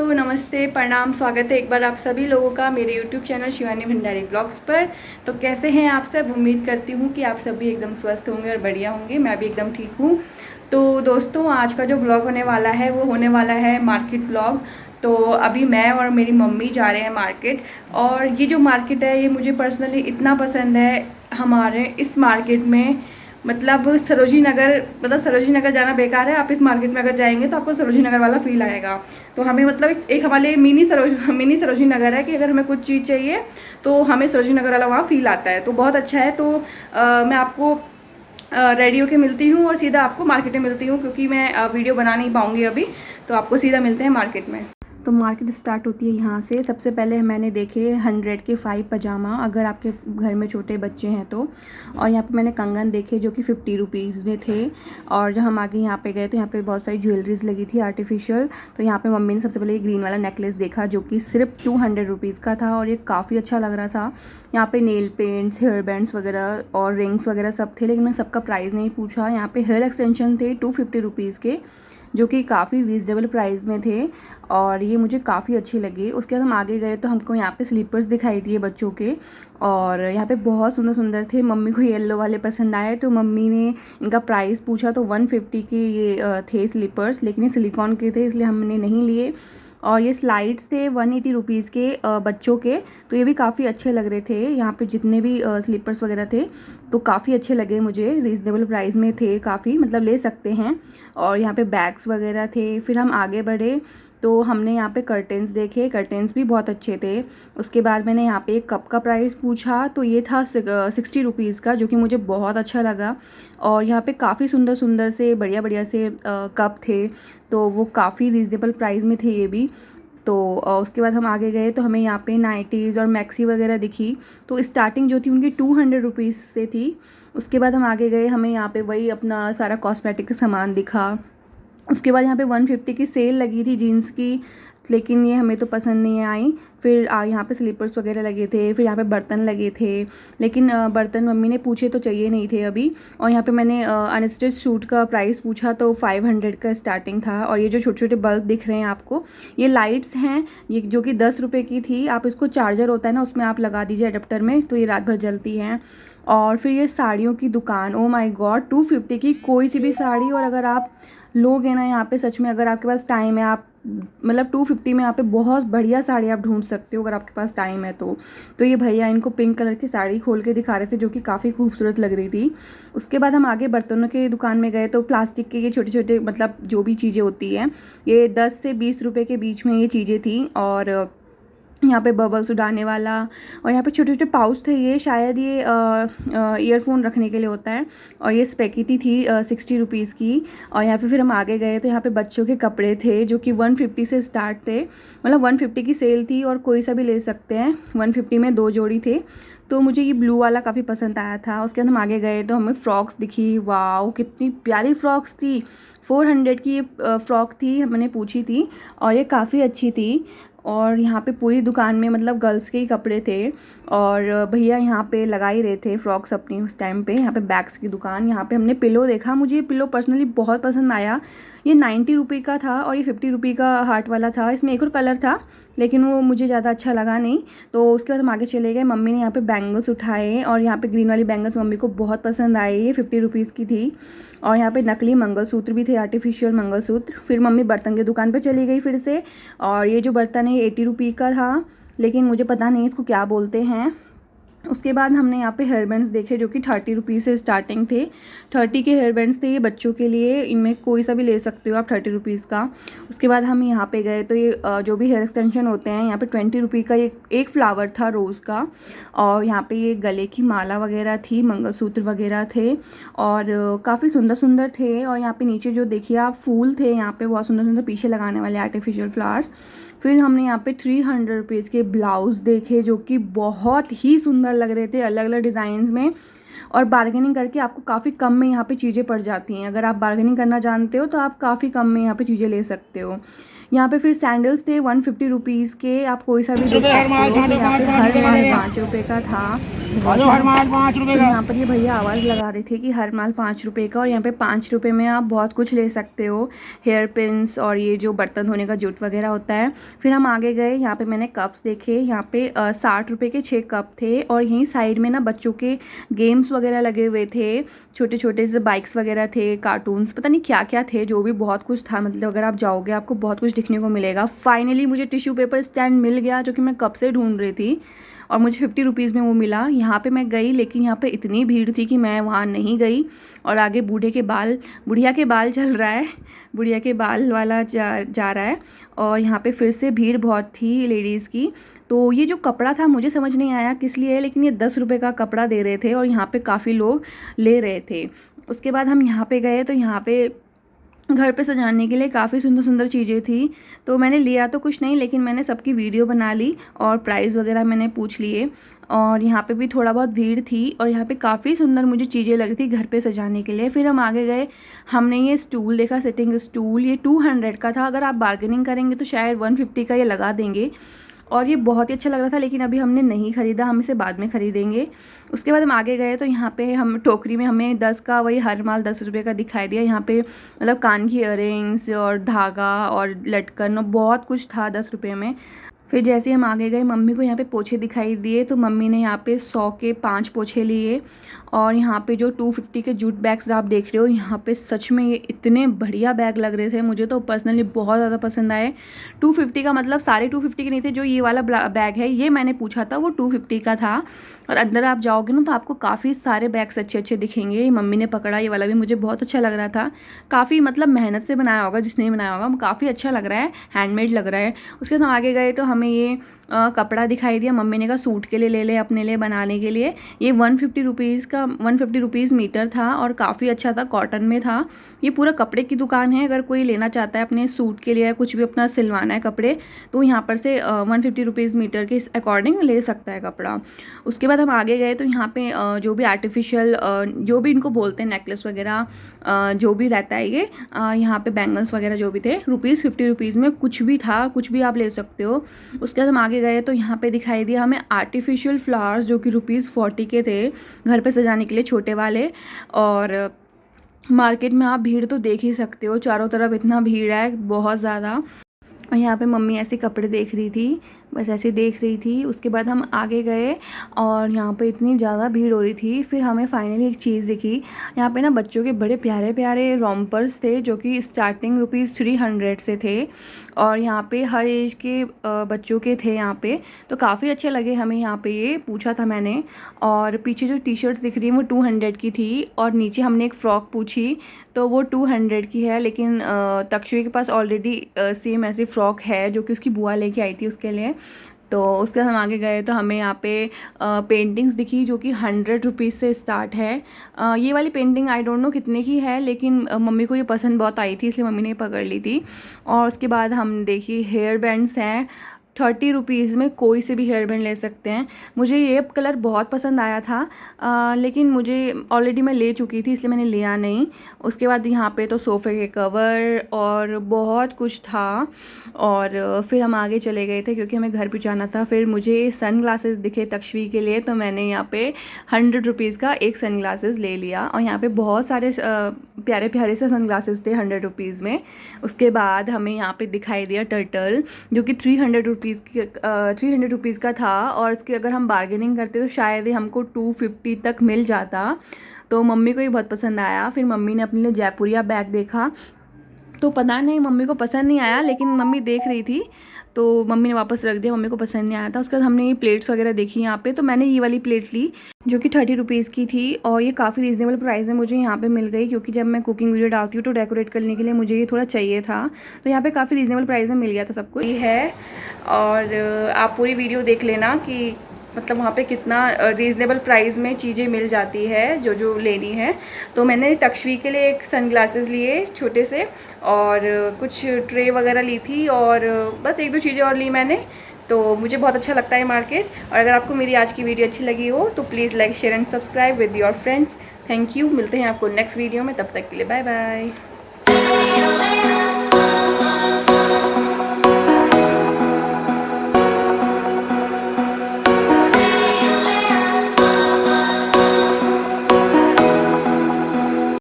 नमस्ते, प्रणाम, स्वागत है एक बार आप सभी लोगों का मेरे YouTube channel Shivani Bhandari blogs पर। तो कैसे हैं आप सब? उम्मीद करती हूँ कि आप सभी एकदम स्वस्थ होंगे और बढ़िया होंगे। मैं भी एकदम ठीक हूँ। तो दोस्तों, आज का जो ब्लॉग होने वाला है वो होने वाला है मार्केट ब्लॉग। तो अभी मैं और मेरी मम्मी जा रहे हैं मार्केट। और ये जो मार्केट है ये मुझे पर्सनली इतना पसंद है। हमारे इस मार्केट में मतलब सरोजी नगर जाना बेकार है। आप इस मार्केट में अगर जाएंगे तो आपको सरोजी नगर वाला फील आएगा। तो हमें मतलब एक हमारे मिनी सरोजी नगर है कि अगर हमें कुछ चीज़ चाहिए तो हमें सरोजी नगर वाला वहाँ फील आता है। तो बहुत अच्छा है। तो मैं आपको रेडी होके मिलती हूँ और सीधा आपको मार्केट में मिलती हूँ, क्योंकि मैं वीडियो बना नहीं पाऊँगी अभी। तो आपको सीधा मिलते हैं मार्केट में। तो मार्केट स्टार्ट होती है यहाँ से। सबसे पहले मैंने देखे 100 के 5 पजामा, अगर आपके घर में छोटे बच्चे हैं तो। और यहाँ पे मैंने कंगन देखे जो कि 50 रुपीज़ में थे। और जब हम आगे यहाँ पे गए तो यहाँ पे बहुत सारी ज्वेलरीज लगी थी आर्टिफिशियल। तो यहाँ पे मम्मी ने सबसे पहले ये ग्रीन वाला नेकलेस देखा जो कि सिर्फ 200 रुपीज़ का था और ये काफ़ी अच्छा लग रहा था। यहाँ पे नेल पेंट्स, हेयर बैंड्स वगैरह और रिंग्स वगैरह सब थे, लेकिन मैं सबका प्राइस नहीं पूछा। यहाँ पे हेयर एक्सटेंशन थे 250 रुपीज़ के, जो कि काफ़ी रीज़नेबल प्राइस में थे और ये मुझे काफ़ी अच्छे लगे। उसके बाद हम आगे गए तो हमको यहाँ पे स्लीपर्स दिखाई दिए बच्चों के, और यहाँ पे बहुत सुंदर सुंदर थे। मम्मी को येलो वाले पसंद आए तो मम्मी ने इनका प्राइस पूछा तो 150 के ये थे स्लीपर्स, लेकिन ये सिलिकॉन के थे इसलिए हमने नहीं लिए। और ये स्लाइड्स थे 180 रुपीज़ के बच्चों के, तो ये भी काफ़ी अच्छे लग रहे थे। यहाँ पे जितने भी स्लीपर्स वगैरह थे तो काफ़ी अच्छे लगे मुझे, रीज़नेबल प्राइस में थे काफ़ी, मतलब ले सकते हैं। और यहाँ पे बैग्स वगैरह थे। फिर हम आगे बढ़े तो हमने यहाँ पे कर्टेंस देखे, कर्टेंस भी बहुत अच्छे थे। उसके बाद मैंने यहाँ पे एक कप का प्राइस पूछा तो ये था 60 रुपीज़ का, जो कि मुझे बहुत अच्छा लगा। और यहाँ पे काफ़ी सुंदर सुंदर से बढ़िया बढ़िया से कप थे, तो वो काफ़ी रीज़नेबल प्राइस में थे ये भी। तो उसके बाद हम आगे गए तो हमें यहाँ पे नाइटीज़ और मैक्सी वगैरह दिखी। तो स्टार्टिंग जो थी उनकी 200 रुपीज़ से थी। उसके बाद हम आगे गए, हमें यहाँ पे वही अपना सारा कॉस्मेटिक का सामान दिखा। उसके बाद यहाँ पे 150 की सेल लगी थी जीन्स की, लेकिन ये हमें तो पसंद नहीं आई। फिर यहाँ पे स्लीपर्स वगैरह लगे थे। फिर यहाँ पे बर्तन लगे थे, लेकिन बर्तन मम्मी ने पूछे तो चाहिए नहीं थे अभी। और यहाँ पे मैंने अनस्टिच सूट का प्राइस पूछा तो 500 का स्टार्टिंग था। और ये जो छोटे छोटे बल्ब दिख रहे हैं आपको, ये लाइट्स हैं, ये जो कि 10 रुपये की थी। आप इसको चार्जर होता है ना उसमें आप लगा दीजिए अडेप्टर में, तो ये रात भर जलती हैं। और फिर ये साड़ियों की दुकान, ओ माय गॉड, 250 की कोई सी भी साड़ी। और अगर आप लोगे ना यहाँ पे, सच में अगर आपके पास टाइम है, आप मतलब 250 में यहाँ पे बहुत बढ़िया साड़ी आप ढूंढ सकते हो अगर आपके पास टाइम है तो ये भैया इनको पिंक कलर की साड़ी खोल के दिखा रहे थे जो कि काफ़ी खूबसूरत लग रही थी। उसके बाद हम आगे बर्तनों की दुकान में गए तो प्लास्टिक के ये छोटे छोटे मतलब जो भी चीज़ें होती हैं, ये 10 से 20 रुपये के बीच में ये चीज़ें थी। और यहाँ पे बबल्स उड़ाने वाला, और यहाँ पे छोटे छोटे पाउच थे, ये शायद ये ईयरफोन रखने के लिए होता है। और ये स्पेकिटी थी 60 रुपीज़ की। और यहाँ पे फिर हम आगे गए तो यहाँ पे बच्चों के कपड़े थे जो कि 150 से स्टार्ट थे, मतलब 150 की सेल थी और कोई सा भी ले सकते हैं। 150 में 2 जोड़ी थे, तो मुझे ये ब्लू वाला काफ़ी पसंद आया था। उसके बाद हम आगे गए तो हमें फ़्रॉक्स दिखी। वाओ, कितनी प्यारी फ़्रॉक्स थी। 400 की ये फ़्रॉक थी, मैंने पूछी थी और ये काफ़ी अच्छी थी। और यहाँ पे पूरी दुकान में मतलब गर्ल्स के ही कपड़े थे, और भैया यहाँ पे लगा ही रहे थे फ्रॉक्स अपनी उस टाइम पे। यहाँ पे बैग्स की दुकान, यहाँ पे हमने पिलो देखा, मुझे ये पिलो पर्सनली बहुत पसंद आया। ये 90 रुपये का था और ये 50 रुपये का हार्ट वाला था। इसमें एक और कलर था लेकिन वो मुझे ज़्यादा अच्छा लगा नहीं। तो उसके बाद हम आगे चले गए। मम्मी ने यहाँ पे बैंगल्स उठाए और यहाँ पे ग्रीन वाली बैंगल्स मम्मी को बहुत पसंद आई, ये 50 रुपीज़ की थी। और यहाँ पे नकली मंगलसूत्र भी थे, आर्टिफिशियल मंगलसूत्र। फिर मम्मी बर्तन की दुकान पे चली गई फिर से, और ये जो बर्तन है 80 रुपये का था, लेकिन मुझे पता नहीं इसको क्या बोलते हैं। उसके बाद हमने यहाँ पे हेयर बैंड्स देखे जो कि 30 रुपीज़ से स्टार्टिंग थे। 30 के हेयर बैंड्स थे ये बच्चों के लिए, इनमें कोई सा भी ले सकते हो आप 30 रुपीज़ का। उसके बाद हम यहाँ पे गए तो ये जो भी हेयर एक्सटेंशन होते हैं, यहाँ पे 20 रुपये का एक फ्लावर था रोज़ का। और यहाँ पे ये गले की माला वगैरह थी, मंगलसूत्र वगैरह थे और काफ़ी सुंदर सुंदर थे। और यहाँ पे नीचे जो देखिए आप फूल थे, यहाँ पे बहुत सुंदर सुंदर पीछे लगाने वाले आर्टिफिशियल फ्लावर्स। फिर हमने यहाँ पे 300 रुपीज़ के ब्लाउज़ देखे जो कि बहुत ही सुंदर लग रहे थे, अलग अलग डिज़ाइंस में। और बार्गेनिंग करके आपको काफ़ी कम में यहाँ पे चीज़ें पड़ जाती हैं। अगर आप बार्गेनिंग करना जानते हो तो आप काफ़ी कम में यहाँ पे चीज़ें ले सकते हो। यहाँ पे फिर सैंडल्स थे 150 रुपीज़ के, आप कोई सा भी देख सकते हो। हर माल 5 रुपये का था। हर माल 5 रुपये तो का। यहाँ पर ये भैया आवाज़ लगा रहे थे कि हर माल 5 रुपये का, और यहाँ पे 5 रुपये में आप बहुत कुछ ले सकते हो, हेयर पिन्स और ये जो बर्तन धोने का जूट वगैरह होता है। फिर हम आगे गए, यहाँ पे मैंने कप्स देखे, यहाँ पे 60 रुपये के 6 कप थे, और यहीं साइड में ना बच्चों के गेम्स वगैरह लगे हुए थे, छोटे छोटे से बाइक्स वगैरह थे, कार्टून्स, पता नहीं क्या क्या थे, जो भी बहुत कुछ था। मतलब अगर आप जाओगे आपको बहुत कुछ दिखने को मिलेगा। फाइनली मुझे टिश्यू पेपर स्टैंड मिल गया, जो कि मैं कब से ढूंढ रही थी, और मुझे 50 रुपीज़ में वो मिला। यहाँ पे मैं गई, लेकिन यहाँ पे इतनी भीड़ थी कि मैं वहाँ नहीं गई। और आगे बुढ़िया के बाल चल रहा है, बुढ़िया के बाल वाला जा रहा है, और यहाँ पे फिर से भीड़ बहुत थी लेडीज़ की। तो ये जो कपड़ा था मुझे समझ नहीं आया किस लिए है, लेकिन ये 10 रुपये का कपड़ा दे रहे थे, और यहाँ पे काफ़ी लोग ले रहे थे। उसके बाद हम यहाँ पे गए, तो यहाँ पे घर पे सजाने के लिए काफ़ी सुंदर सुंदर चीज़ें थी। तो मैंने लिया तो कुछ नहीं, लेकिन मैंने सबकी वीडियो बना ली और प्राइस वगैरह मैंने पूछ लिए। और यहाँ पे भी थोड़ा बहुत भीड़ थी, और यहाँ पे काफ़ी सुंदर मुझे चीज़ें लगी थी घर पे सजाने के लिए। फिर हम आगे गए, हमने ये स्टूल देखा, सिटिंग स्टूल, ये 200 का था। अगर आप बार्गेनिंग करेंगे तो शायद 150 का ये लगा देंगे, और ये बहुत ही अच्छा लग रहा था, लेकिन अभी हमने नहीं ख़रीदा, हम इसे बाद में ख़रीदेंगे। उसके बाद हम आगे गए, तो यहाँ पे हम टोकरी में हमें 10 का वही हर माल 10 रुपये का दिखाई दिया। यहाँ पे मतलब कान की इयररिंग्स और धागा और लटकन और बहुत कुछ था 10 रुपये में। फिर जैसे हम आगे गए, मम्मी को यहाँ पे पोछे दिखाई दिए, तो मम्मी ने यहाँ पे 100 के 5 पोछे लिए। और यहाँ पे जो 250 के जूट बैग्स आप देख रहे हो, यहाँ पे सच में ये इतने बढ़िया बैग लग रहे थे, मुझे तो पर्सनली बहुत ज़्यादा पसंद आए। 250 का मतलब सारे 250 के नहीं थे, जो ये वाला बैग है ये मैंने पूछा था वो 250 का था। और अंदर आप जाओगे ना तो आपको काफ़ी सारे बैग्स अच्छे अच्छे दिखेंगे। मम्मी ने पकड़ा ये वाला भी, मुझे बहुत अच्छा लग रहा था। काफ़ी मतलब मेहनत से बनाया होगा जिसने बनाया होगा, काफ़ी अच्छा लग रहा है, हैंडमेड लग रहा है। उसके बाद हम आगे गए तो हमें ये कपड़ा दिखाई दिया। मम्मी ने कहा सूट के लिए ले ले अपने लिए बनाने के लिए। ये 150 रुपीज़ मीटर था, और काफ़ी अच्छा था, कॉटन में था। ये पूरा कपड़े की दुकान है, अगर कोई लेना चाहता है अपने सूट के लिए कुछ भी अपना सिलवाना है कपड़े, तो यहाँ पर से 150 रुपीज़ मीटर के अकॉर्डिंग ले सकता है कपड़ा। उसके बाद हम आगे गए, तो यहाँ पे जो भी आर्टिफिशियल जो भी इनको बोलते हैं नेकलेस वगैरह जो भी रहता है ये यहाँ पे बैंगल्स वगैरह जो भी थे, ₹50 में कुछ भी था, कुछ भी आप ले सकते हो। उसके बाद हम आगे गए, तो यहाँ पे दिखाई दिया हमें आर्टिफिशियल फ्लावर्स, जो कि ₹40 के थे, घर पे सजाने के लिए छोटे वाले। और मार्केट में आप भीड़ तो देख ही सकते हो, चारों तरफ इतना भीड़ है बहुत ज़्यादा। और यहाँ पे मम्मी ऐसे कपड़े देख रही थी, बस ऐसे देख रही थी। उसके बाद हम आगे गए, और यहाँ पे इतनी ज़्यादा भीड़ हो रही थी। फिर हमें फाइनली एक चीज़ दिखी, यहाँ पे ना बच्चों के बड़े प्यारे प्यारे रॉम्पर्स थे, जो कि स्टार्टिंग ₹300 से थे, और यहाँ पे हर एज के बच्चों के थे यहाँ पे। तो काफ़ी अच्छे लगे हमें, यहाँ पे ये पूछा था मैंने। और पीछे जो टी शर्ट्स दिख रही हैं वो 200 की थी, और नीचे हमने एक फ़्रॉक पूछी तो वो 200 की है। लेकिन तक्षवी के पास ऑलरेडी सेम ऐसी फ़्रॉक है, जो कि उसकी बुआ लेके आई थी उसके लिए। तो उसके बाद हम आगे गए, तो हमें यहाँ पे पेंटिंग्स दिखी, जो कि 100 रुपीज़ से स्टार्ट है। ये वाली पेंटिंग आई डोंट नो कितने की है, लेकिन मम्मी को ये पसंद बहुत आई थी, इसलिए मम्मी ने पकड़ ली थी। और उसके बाद हम देखिए हेयर बैंड्स हैं 30 रुपीज़ में, कोई से भी हेयर बैंड ले सकते हैं। मुझे ये कलर बहुत पसंद आया था, लेकिन मुझे ऑलरेडी मैं ले चुकी थी, इसलिए मैंने लिया नहीं। उसके बाद यहाँ पे तो सोफ़े के कवर और बहुत कुछ था। और फिर हम आगे चले गए थे, क्योंकि हमें घर पे जाना था। फिर मुझे सन ग्लासेस दिखे तक्षवी के लिए, तो मैंने यहाँ पे 100 रुपीज़ का एक सन ग्लासेस ले लिया। और यहाँ पे बहुत सारे प्यारे प्यारे से सन ग्लासेस थे 100 रुपीज़ में। उसके बाद हमें यहाँ पे दिखाई दिया टर्टल, जो कि 300 रुपीज़ का था, और इसकी अगर हम बार्गेनिंग करते तो शायद ही हमको 250 तक मिल जाता। तो मम्मी को ये बहुत पसंद आया। फिर मम्मी ने अपने लिए जयपुरिया बैग देखा, तो पता नहीं मम्मी को पसंद नहीं आया, लेकिन मम्मी देख रही थी तो मम्मी ने वापस रख दिया, मम्मी को पसंद नहीं आया था। उसके बाद हमने ये प्लेट्स वगैरह देखी यहाँ पे, तो मैंने ये वाली प्लेट ली, जो कि 30 रुपीज़ की थी, और ये काफ़ी रीज़नेबल प्राइस में मुझे यहाँ पे मिल गई, क्योंकि जब मैं कुकिंग वीडियो डालती हूँ तो डेकोरेट करने के लिए मुझे ये थोड़ा चाहिए था। तो यहाँ पे काफ़ी रीज़नेबल प्राइस में मिल गया था सब कुछ है। और आप पूरी वीडियो देख लेना कि मतलब वहाँ पे कितना रीज़नेबल प्राइस में चीज़ें मिल जाती है जो जो लेनी है। तो मैंने तक्षवी के लिए एक सन ग्लासेस लिए छोटे से, और कुछ ट्रे वगैरह ली थी, और बस एक दो चीज़ें और ली मैंने। तो मुझे बहुत अच्छा लगता है मार्केट। और अगर आपको मेरी आज की वीडियो अच्छी लगी हो तो please like share and subscribe with your friends. Thank you, मिलते हैं आपको नेक्स्ट वीडियो में, तब तक के लिए बाय बाय।